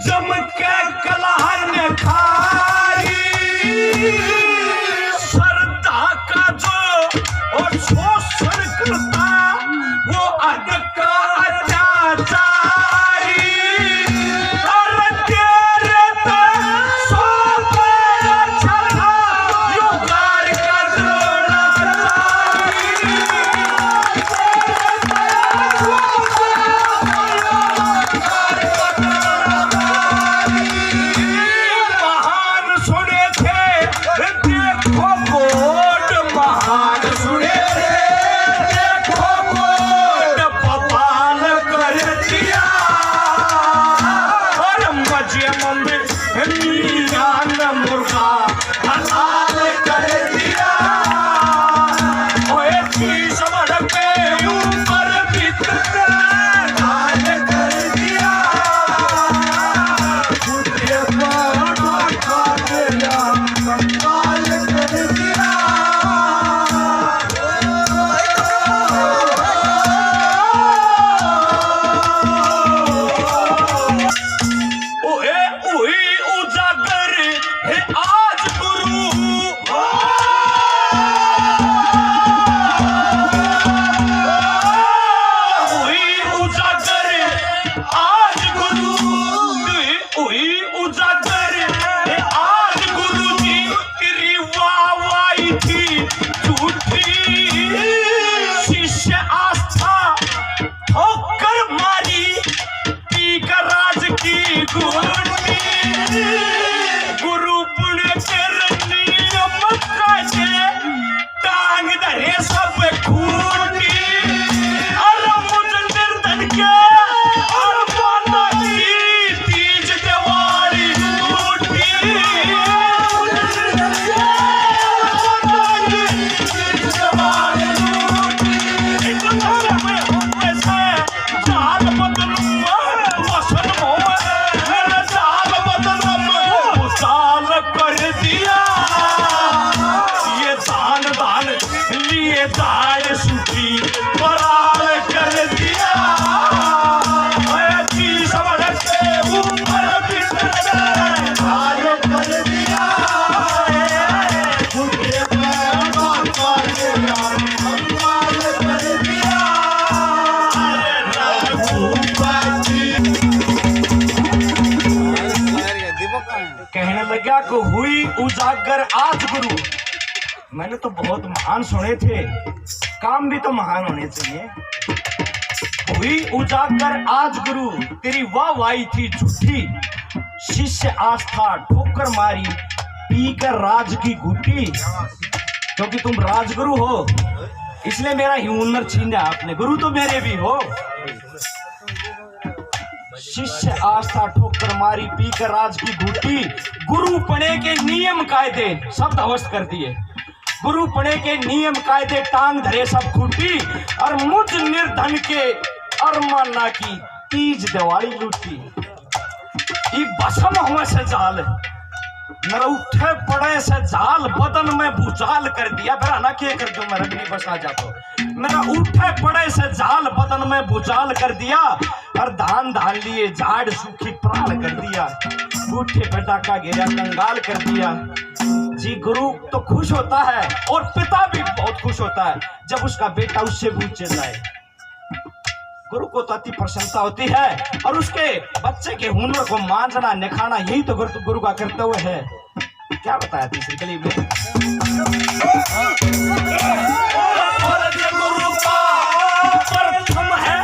जम के कलहन खारी श्रद्धा का जो और शोषण करता वो अध का अत्याचारी और तेरे तो सोपे चढ़ा युगार का गुरु पुण्य टांग धरे सब खूटी और मुझ निर्धन के और माता की तीज दिवाली दार सुखी पराल कर दिया ऊपर कर दिया कहने लगा को हुई उजागर आज गुरु। मैंने तो बहुत महान सुने थे, काम भी तो महान होने चाहिए। हुई उजागर आज गुरु तेरी वाहवाही थी झूठी, शिष्य आस्था ठोकर मारी पी कर राज की घुटी। क्योंकि तुम राजगुरु हो इसलिए मेरा ही हुनर छीना आपने, गुरु तो मेरे भी हो। शिष्य आस्था ठोकर मारी पी कर राज की घुटी, गुरु पने के नियम कायदे सब ध्वस्त कर दिए। गुरु पने के नियम कायदे टांग धरे सब खूटी, और मुझ निर्धन के अरमाना की तीज दिवाली लूटी। ये भस्म हुए से जाल मेरा उठे पड़े से जाल बदन में भूचाल कर दिया। मेरा ना क्या कर दूं मैं रगड़ी बसा जाता। मेरा उठे पड़े से जाल बदन में भूचाल कर दिया, और धान धान लिए झाड़ सूखी प्राण कर दिया। बूढ़े बेटा का घेरा कंगाल कर दिया। जी गुरु तो खुश होता है और पिता भी बहुत खुश होता है जब उसका बेटा उससे ऊंचे जाए। गुरु को तो अति प्रसन्नता होती है, और उसके बच्चे के हुनर को मांझना निखाना यही तो गुरु का कर्तव्य है। क्या बताया तीसरी कली में फर्ज गुरु का प्रथम है,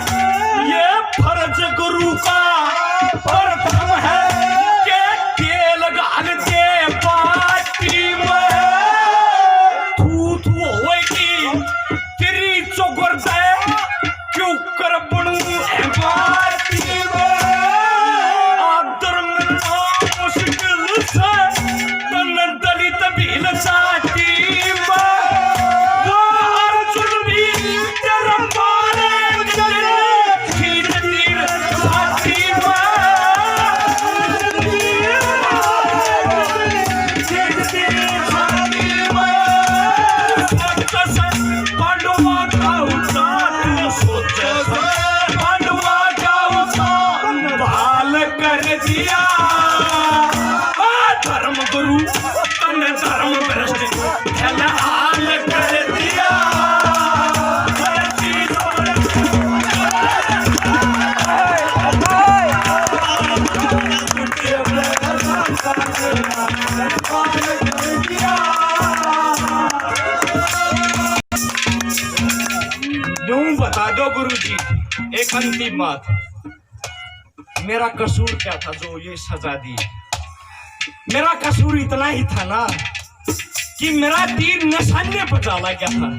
ये फर्ज गुरु का प्रथम है कि तेल गाल गुरु तने धर्म भ्रष्ट हाल कर दिया। यूं बता दो गुरुजी, एक अंतिम बात, मेरा कसूर क्या था जो ये सजा दी? मेरा कसूर इतना ही था ना कि मेरा तीर निशाने पर डाला गया था।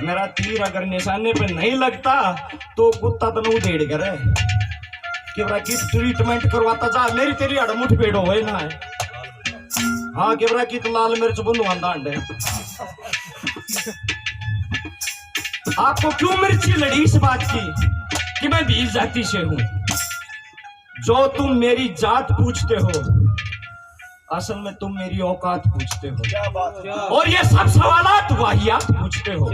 मेरा तीर अगर निशाने पे नहीं लगता तो कुत्ता तो नहीं उधेड़ करे केवरा की ट्रीटमेंट करवाता जा। मेरी तेरी अड़मुठ पेड़ हो ना है। हाँ केवरा की तो लाल मिर्च बंधुआंदा अंडे। आपको क्यों मिर्ची लड़ी इस बात की कि मैं बीज जाति से हूं? जो तुम मेरी जात पूछते हो असल में तुम मेरी औकात पूछते हो, और ये सब सवालात वाहियात पूछते हो।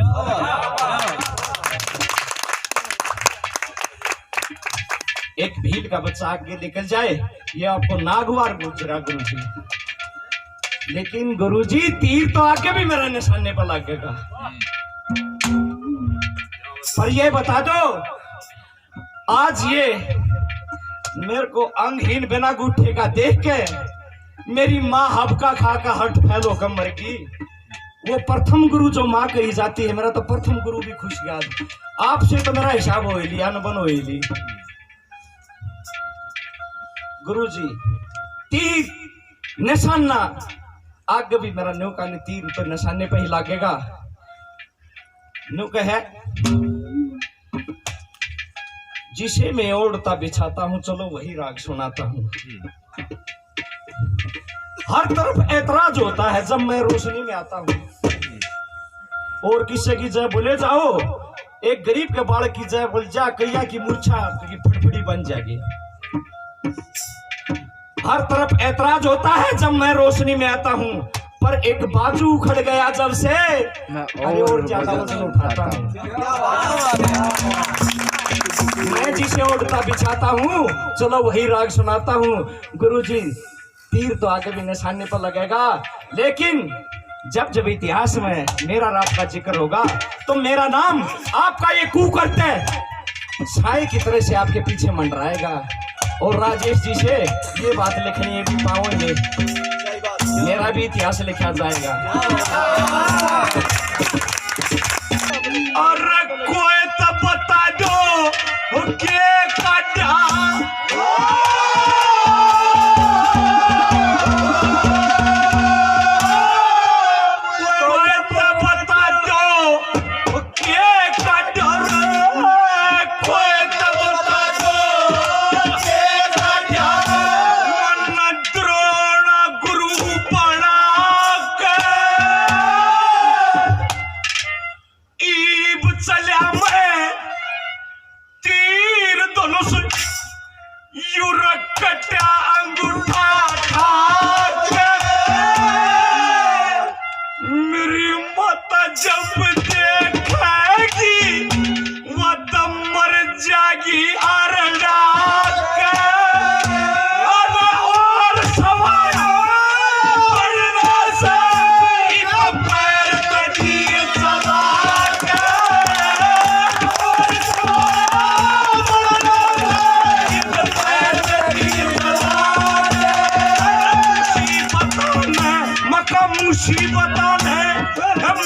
एक भील का बच्चा आगे निकल जाए ये आपको नागवार गुजरा गुरुजी, लेकिन गुरुजी तीर तो आगे भी मेरा निशाने पर लगेगा। पर ये बता दो, आज ये मेरे को अंगहीन बिना गुठे का देख के मेरी माँ हबका खा का हट फैलो कमर की, वो प्रथम गुरु जो माँ कही जाती है, मेरा तो प्रथम गुरु भी खुश गया। आपसे तो मेरा हिसाब हो लिया अनबन हो ली। गुरु जी तीर निशाना आगे भी मेरा न्यौका ने तीर तो निशाने पे ही लागेगा। न्यौका है जिसे मैं ओढ़ता बिछाता हूं, चलो वही राग सुनाता हूं। हर तरफ ऐतराज होता है जब मैं रोशनी में आता हूं, और किसी की जय बोले जाओ, एक गरीब के बाल की जय बोल जा, कैया की मूर्छा की फटफटी बन जाएगी। हर तरफ ऐतराज होता है जब मैं रोशनी में आता हूं, पर एक बाजू उखड़ गया जब से अरे और ज्यादा वजन उठाता हूं। मैं जिसे ओढ़ता बिछाता हूं, चलो वही राग सुनाता हूं। गुरुजी तीर तो आगे भी निशाने पर लगेगा, लेकिन जब जब इतिहास में मेरा राग का जिक्र होगा तो मेरा नाम आपका ये कू करते साए की तरह से आपके पीछे मंडराएगा। और राजेश जी से ये बात लिखनी है कि पाओगे मेरा भी इतिहास लिखा जाएगा। और कोई तो बता दो के काटा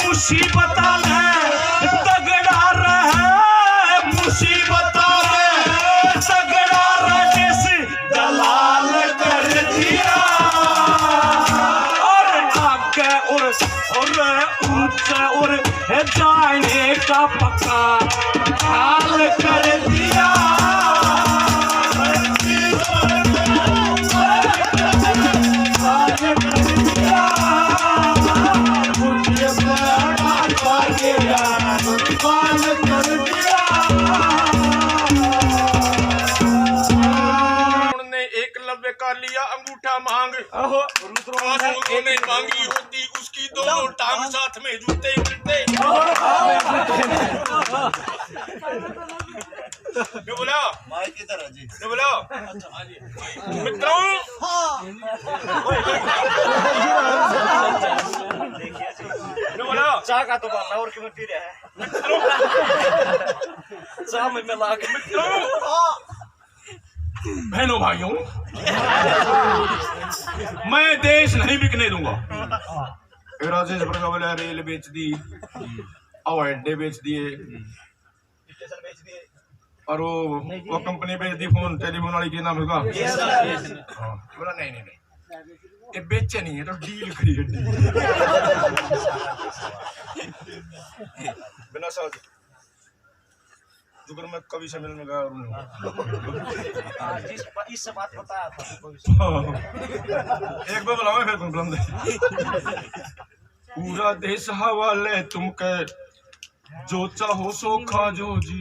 मुसीबत है तगड़ा रहे, मुसीबत है तगड़ा रहे से दलाल कर दिया। और आगे और ऊंचे और जाने का पक्का हाल कर दिया। का लिया अंगूठा मांग, उन्होंने मांगी होती उसकी दोनों टांग साथ में जूते मिलते। बोला बोला मित्रों चाह का तो बनना और क्यों पी रहा है चाह में मिला के बहनों भाइयों, मैं देश नहीं बिकने दूंगा। राजेश प्रभु बोले रेल बेच दी, हवाई अड्डे बेच दिए, स्टेशन बेच दिए और वो कंपनी बेच दी, फोन टेलीफोन वाली की नाम होगा। हाँ, बोला नहीं नहीं नहीं, ये बेचे नहीं है तो डील करी है, डील। बिना साज जुगर मैं कभी से मिलने गया और इससे बात बताया था एक बार बुलाओ फिर कौन बुलाऊं? पूरा देश हवाले तुम के जो चाहो सो खा जो जी।